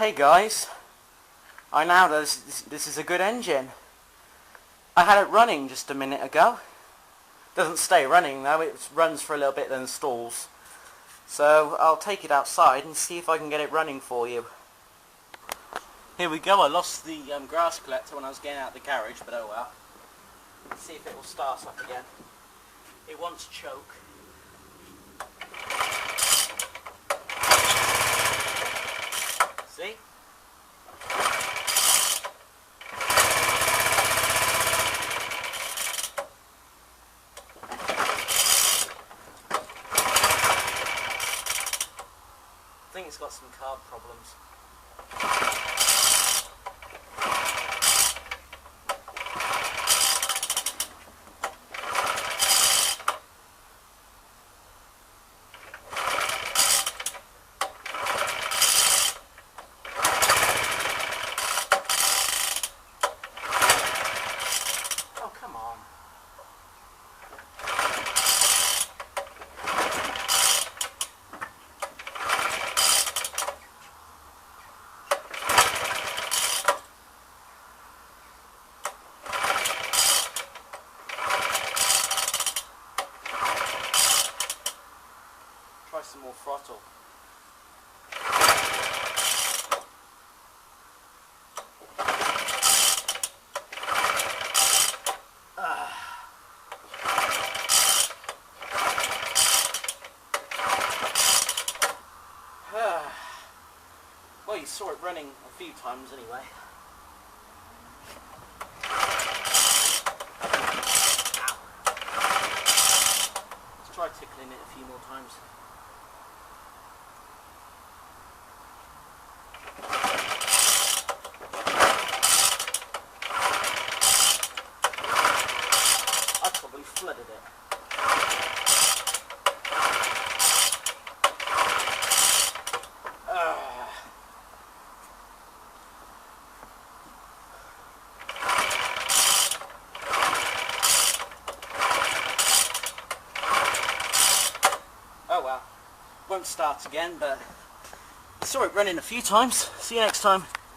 Hey guys, I now know this is a good engine. I had it running just a minute ago. Doesn't stay running though, it runs for a little bit then stalls. So I'll take it outside and see if I can get it running for you. Here we go, I lost the grass collector when I was getting out of the garage, but oh well. Let's see if it will start up again. It wants choke. See? I think it's got some carb problems. Oh, come on. Try some more throttle. Well, you saw it running a few times anyway. Ow. Let's try tickling it a few more times. I probably flooded it. Oh well, won't start again, but I saw it running a few times. See you next time.